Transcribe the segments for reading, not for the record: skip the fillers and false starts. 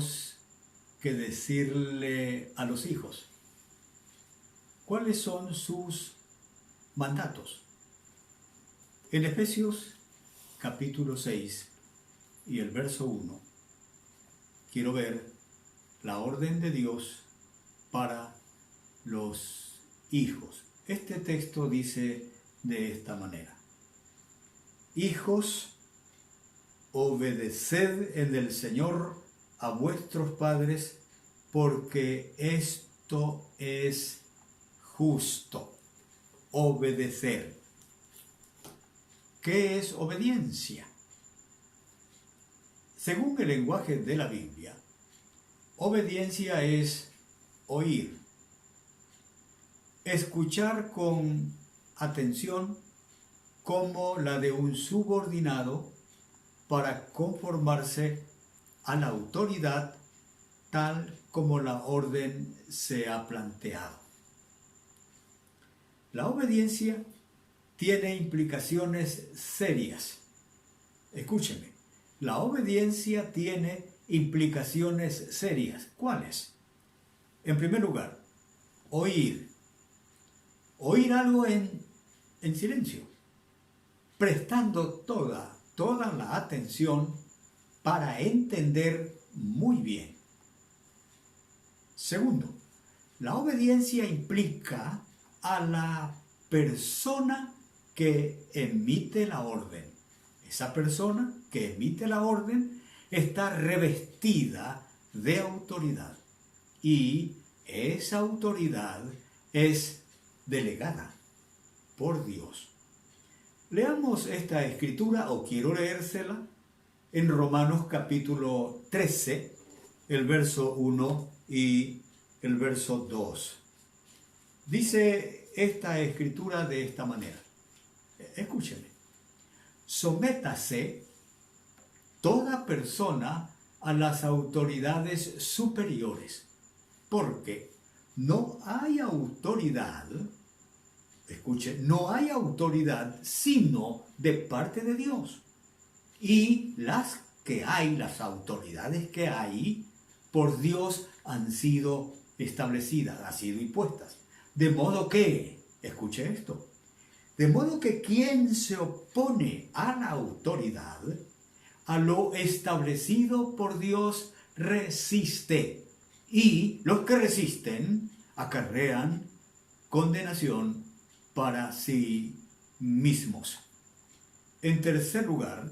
tenemos que decirle a los hijos? ¿Cuáles son sus mandatos? En Efesios capítulo 6 y el verso 1, quiero ver la orden de Dios para los hijos. Este texto dice de esta manera: Hijos, obedeced en el Señor a vuestros padres, porque esto es justo. Obedecer. ¿Qué es obediencia? Según el lenguaje de la Biblia, obediencia es oír, escuchar con atención como la de un subordinado para conformarse a la autoridad tal como la orden se ha planteado. La obediencia tiene implicaciones serias. Escúcheme, la obediencia tiene implicaciones serias. ¿Cuáles? En primer lugar, oír. Oír algo en silencio, prestando toda la atención para entender muy bien. Segundo, la obediencia implica a la persona que emite la orden. Esa persona que emite la orden está revestida de autoridad y esa autoridad es delegada por Dios. Leamos esta escritura, o quiero leérsela, en Romanos capítulo 13, el verso 1 y el verso 2. Dice esta escritura de esta manera. Escúcheme. Sométase toda persona a las autoridades superiores, porque no hay autoridad, escuche, no hay autoridad sino de parte de Dios. Y las autoridades que hay, por Dios han sido establecidas, han sido impuestas. De modo que, escuche esto, de modo que quien se opone a la autoridad, a lo establecido por Dios, resiste. Y los que resisten acarrean condenación para sí mismos. En tercer lugar,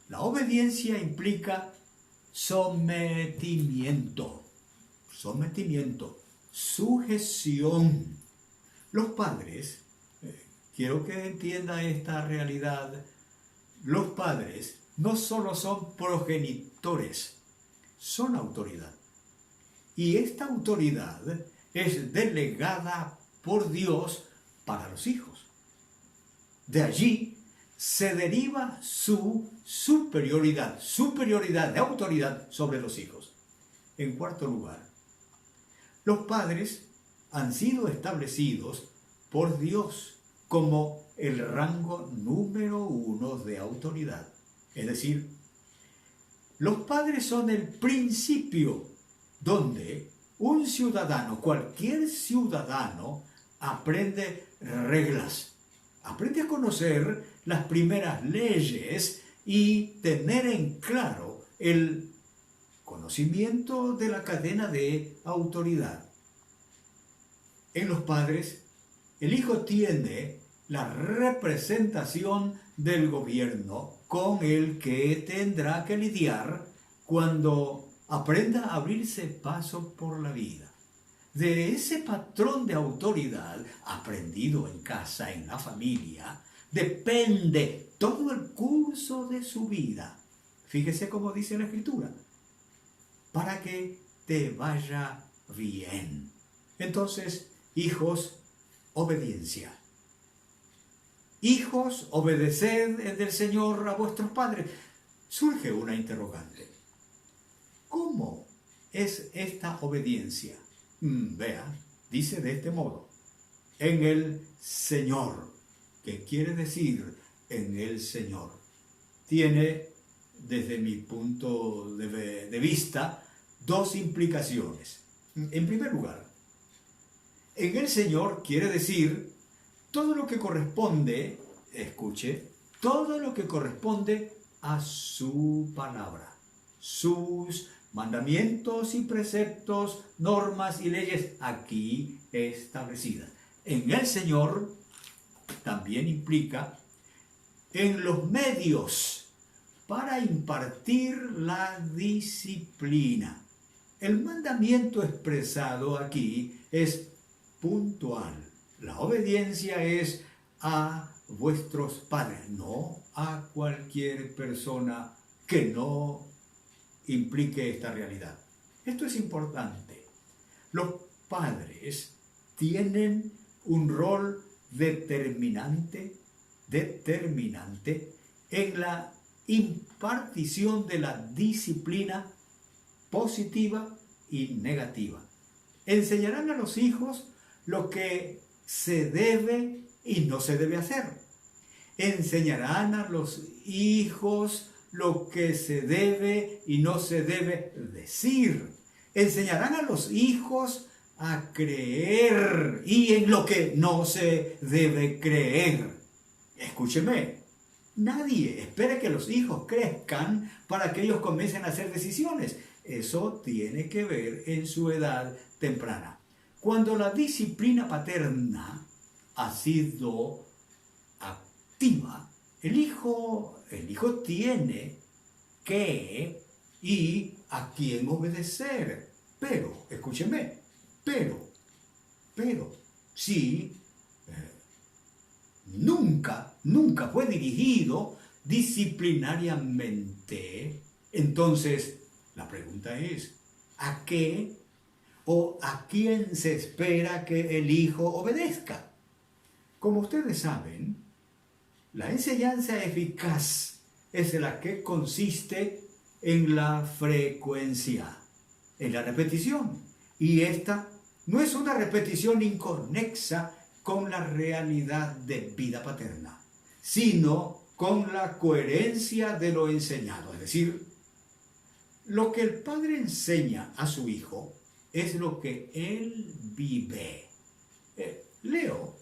la obediencia implica sometimiento, sujeción. Los padres, quiero que entienda esta realidad, los padres no solo son progenitores, son autoridad. Y esta autoridad es delegada por Dios para los hijos. De allí se deriva su superioridad de autoridad sobre los hijos. En cuarto lugar, los padres han sido establecidos por Dios como el rango número 1 de autoridad. Es decir, los padres son el principio donde un ciudadano, cualquier ciudadano, aprende reglas, aprende a conocer las primeras leyes y tener en claro el conocimiento de la cadena de autoridad. En los padres, el hijo tiene la representación del gobierno con el que tendrá que lidiar cuando aprenda a abrirse paso por la vida. De ese patrón de autoridad aprendido en casa, en la familia, depende todo el curso de su vida. Fíjese cómo dice la Escritura: para que te vaya bien. Entonces, hijos, obediencia. Hijos, obedeced del Señor a vuestros padres. Surge una interrogante. ¿Cómo es esta obediencia? Vea, dice de este modo: en el Señor. ¿Qué quiere decir en el Señor? Tiene, desde mi punto de vista, dos implicaciones. En primer lugar, en el Señor quiere decir todo lo que corresponde, escuche, todo lo que corresponde a su palabra, sus mandamientos y preceptos, normas y leyes aquí establecidas. En el Señor también implica en los medios para impartir la disciplina. El mandamiento expresado aquí es puntual. La obediencia es a vuestros padres, no a cualquier persona que no implique esta realidad. Esto es importante. Los padres tienen un rol determinante en la impartición de la disciplina positiva y negativa. Enseñarán a los hijos lo que se debe y no se debe hacer. Enseñarán a los hijos lo que se debe y no se debe decir. Enseñarán a los hijos a creer y en lo que no se debe creer. Escúcheme, nadie espera que los hijos crezcan para que ellos comiencen a hacer decisiones. Eso tiene que ver en su edad temprana. Cuando la disciplina paterna ha sido activa, el hijo tiene que y a quién obedecer. Pero, escúcheme, pero, si nunca fue dirigido disciplinariamente, entonces la pregunta es, ¿a qué o a quién se espera que el hijo obedezca? Como ustedes saben, la enseñanza eficaz es la que consiste en la frecuencia, en la repetición. Y esta no es una repetición inconexa con la realidad de vida paterna, sino con la coherencia de lo enseñado. Es decir, lo que el padre enseña a su hijo es lo que él vive. Leo,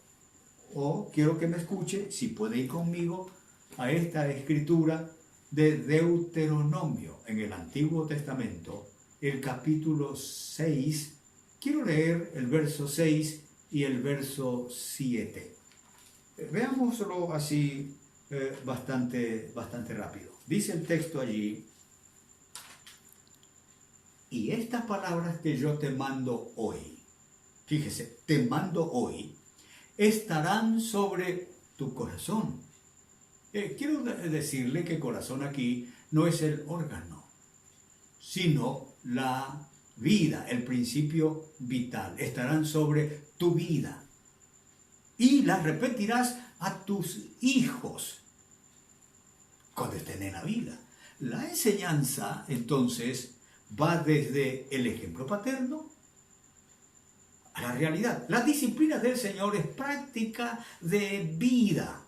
o quiero que me escuche, si puede ir conmigo, a esta escritura de Deuteronomio en el Antiguo Testamento, el capítulo 6. Quiero leer el verso 6 y el verso 7. Veámoslo así bastante rápido. Dice el texto allí: y estas palabras que yo te mando hoy, fíjese, te mando hoy, estarán sobre tu corazón. Quiero decirle que corazón aquí no es el órgano, sino la vida, el principio vital. Estarán sobre tu vida. Y las repetirás a tus hijos cuando estén en la vida. La enseñanza, entonces, va desde el ejemplo paterno a la realidad. La disciplina del Señor es práctica de vida.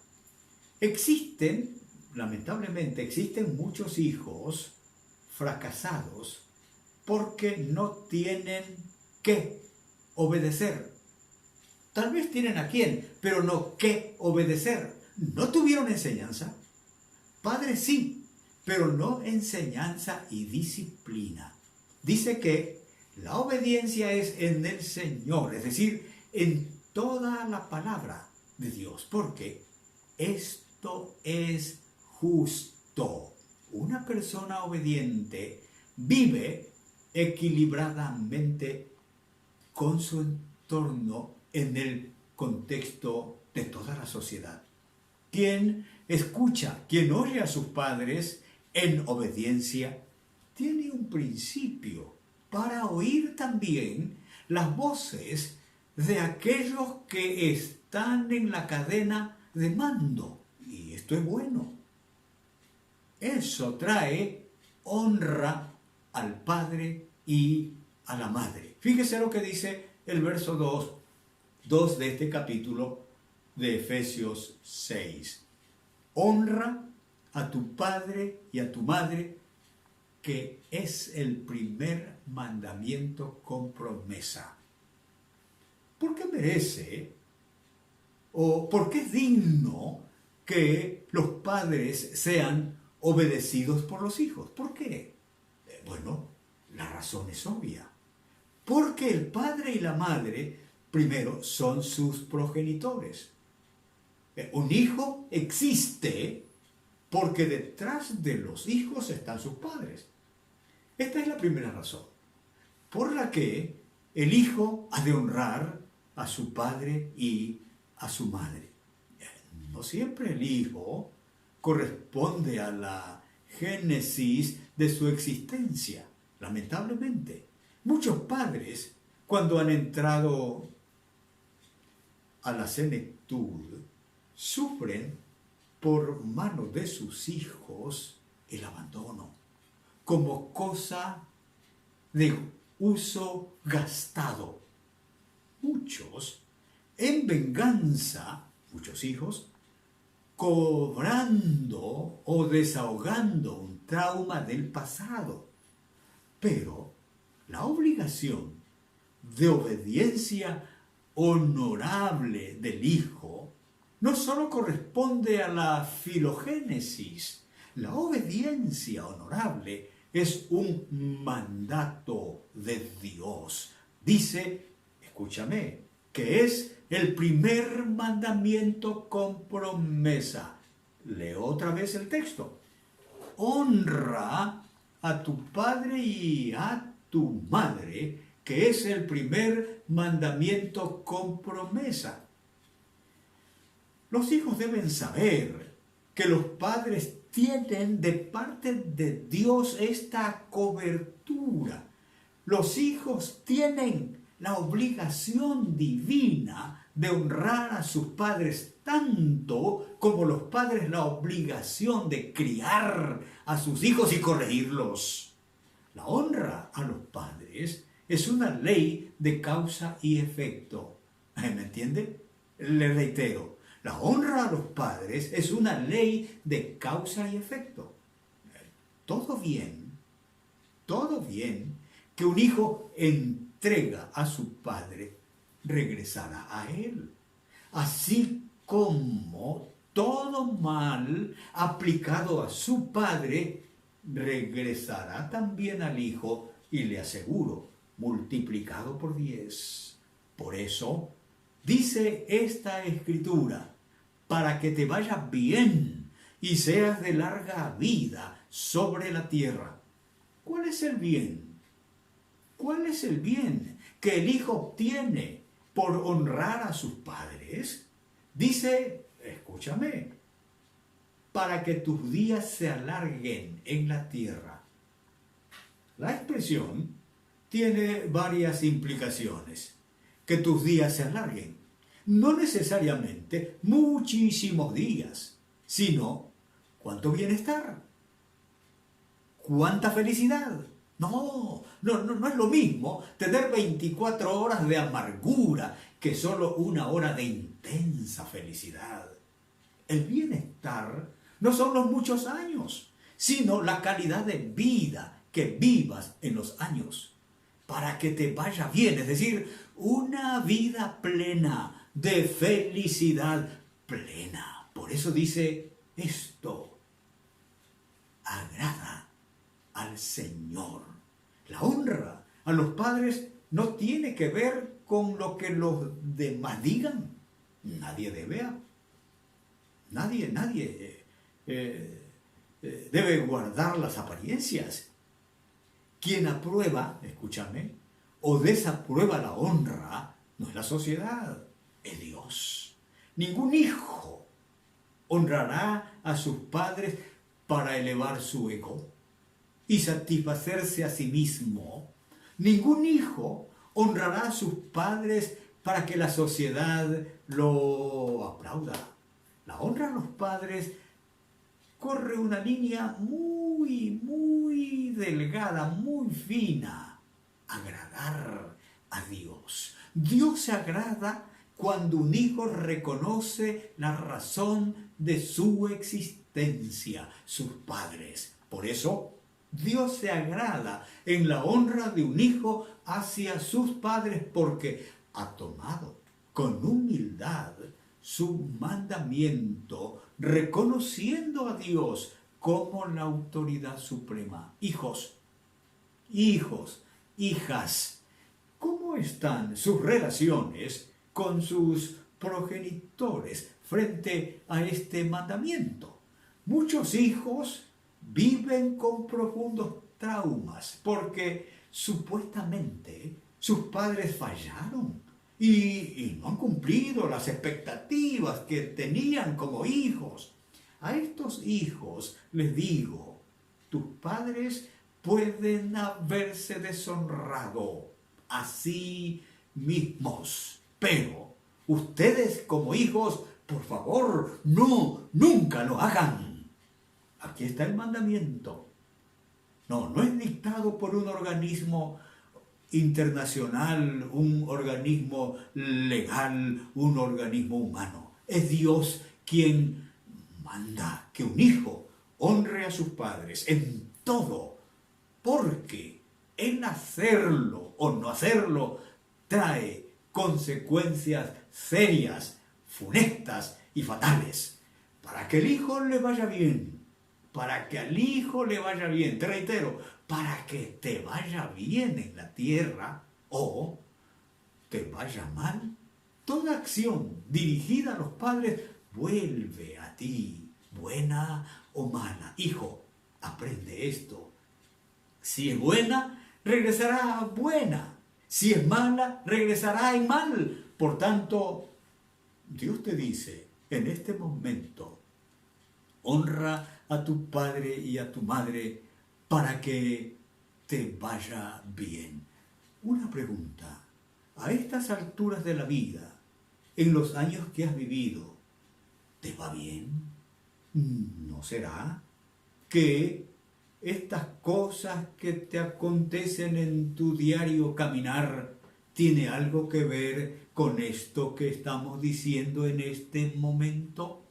Lamentablemente, existen muchos hijos fracasados porque no tienen que obedecer. Tal vez tienen a quién, pero no qué obedecer. No tuvieron enseñanza. Padres sí, pero no enseñanza y disciplina. Dice que la obediencia es en el Señor, es decir, en toda la palabra de Dios, porque esto es justo. Una persona obediente vive equilibradamente con su entorno en el contexto de toda la sociedad. Quien escucha, quien oye a sus padres en obediencia, tiene un principio para oír también las voces de aquellos que están en la cadena de mando. Y esto es bueno. Eso trae honra al padre y a la madre. Fíjese lo que dice el verso 2 de este capítulo de Efesios 6. Honra a tu padre y a tu madre, que es el primer mandamiento con promesa. Porque merece, o porque es digno que los padres sean obedecidos por los hijos. ¿Por qué? Bueno, la razón es obvia. Porque el padre y la madre, primero, son sus progenitores. Un hijo existe porque detrás de los hijos están sus padres. Esta es la primera razón por la que el hijo ha de honrar a su padre y a su madre. No siempre el hijo corresponde a la génesis de su existencia, lamentablemente. Muchos padres, cuando han entrado a la senectud, sufren por mano de sus hijos el abandono, como cosa de uso gastado. Muchos, en venganza, muchos hijos, cobrando o desahogando un trauma del pasado. Pero la obligación de obediencia honorable del hijo no solo corresponde a la filogénesis. La obediencia honorable es un mandato de Dios. Dice, escúchame, que es el primer mandamiento con promesa. Leo otra vez el texto. Honra a tu padre y a tu madre, que es el primer mandamiento con promesa. Los hijos deben saber que los padres tienen de parte de Dios esta cobertura. Los hijos tienen la obligación divina de honrar a sus padres tanto como los padres la obligación de criar a sus hijos y corregirlos. La honra a los padres es una ley de causa y efecto. ¿Me entiende? Le reitero, la honra a los padres es una ley de causa y efecto. Todo bien que un hijo entrega a su padre, regresará a él. Así como todo mal aplicado a su padre, regresará también al hijo, y le aseguro, multiplicado por 10. Por eso, dice esta escritura, para que te vaya bien y seas de larga vida sobre la tierra. ¿Cuál es el bien? ¿Cuál es el bien que el hijo obtiene por honrar a sus padres? Dice, escúchame, para que tus días se alarguen en la tierra. La expresión tiene varias implicaciones. Que tus días se alarguen. No necesariamente muchísimos días, sino cuánto bienestar, cuánta felicidad. No es lo mismo tener 24 horas de amargura que solo 1 hora de intensa felicidad. El bienestar no son los muchos años, sino la calidad de vida que vivas en los años, para que te vaya bien, es decir, una vida plena de felicidad plena. Por eso dice esto, agrada al Señor. La honra a los padres no tiene que ver con lo que los demás digan. Nadie debe guardar las apariencias. Quien aprueba, escúchame, o desaprueba la honra, no es la sociedad, es Dios. Ningún hijo honrará a sus padres para elevar su ego y satisfacerse a sí mismo. Ningún hijo honrará a sus padres para que la sociedad lo aplauda. La honra a los padres corre una línea muy delgada, muy fina. Agradar a Dios. Dios se agrada cuando un hijo reconoce la razón de su existencia, sus padres. Por eso, Dios se agrada en la honra de un hijo hacia sus padres porque ha tomado con humildad su mandamiento, reconociendo a Dios como la autoridad suprema. Hijos, hijas, ¿cómo están sus relaciones con sus progenitores frente a este mandamiento? Muchos hijos viven con profundos traumas porque supuestamente sus padres fallaron y no han cumplido las expectativas que tenían como hijos. A estos hijos les digo, tus padres pueden haberse deshonrado a sí mismos, pero ustedes como hijos, por favor, nunca lo hagan. Aquí está el mandamiento. No es dictado por un organismo internacional, un organismo legal, un organismo humano. Es Dios quien manda que un hijo honre a sus padres en todo, porque el hacerlo o no hacerlo trae consecuencias serias, funestas y fatales. Para que el hijo le vaya bien, para que al hijo le vaya bien, te reitero, para que te vaya bien en la tierra o te vaya mal, toda acción dirigida a los padres vuelve a ti, buena o mala. Hijo, aprende esto. Si es buena, regresará buena. Si es mala, regresará en mal. Por tanto, Dios te dice en este momento, honra a tu padre y a tu madre para que te vaya bien. Una pregunta, a estas alturas de la vida, en los años que has vivido, ¿te va bien? ¿No será que estas cosas que te acontecen en tu diario caminar tiene algo que ver con esto que estamos diciendo en este momento?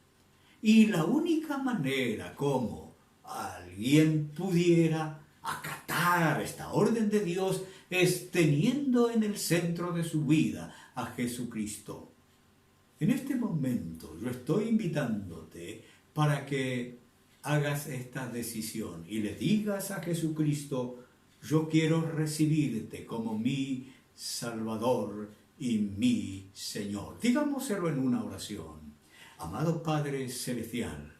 Y la única manera como alguien pudiera acatar esta orden de Dios es teniendo en el centro de su vida a Jesucristo. En este momento yo estoy invitándote para que hagas esta decisión y le digas a Jesucristo, yo quiero recibirte como mi Salvador y mi Señor. Digámoselo en una oración. Amado Padre Celestial,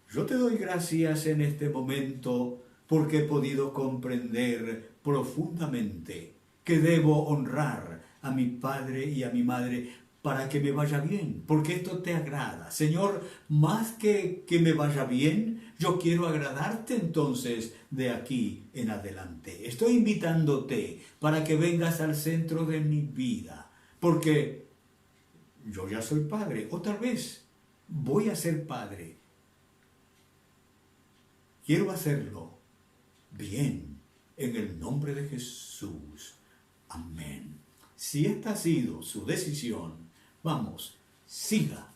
yo te doy gracias en este momento porque he podido comprender profundamente que debo honrar a mi padre y a mi madre para que me vaya bien, porque esto te agrada. Señor, más que me vaya bien, yo quiero agradarte entonces de aquí en adelante. Estoy invitándote para que vengas al centro de mi vida, porque yo ya soy padre, o tal vez voy a ser padre. Quiero hacerlo bien, en el nombre de Jesús. Amén. Si esta ha sido su decisión, vamos, siga,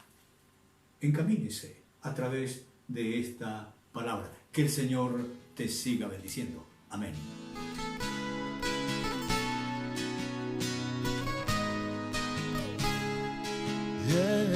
encamínese a través de esta palabra. Que el Señor te siga bendiciendo. Amén. Yeah.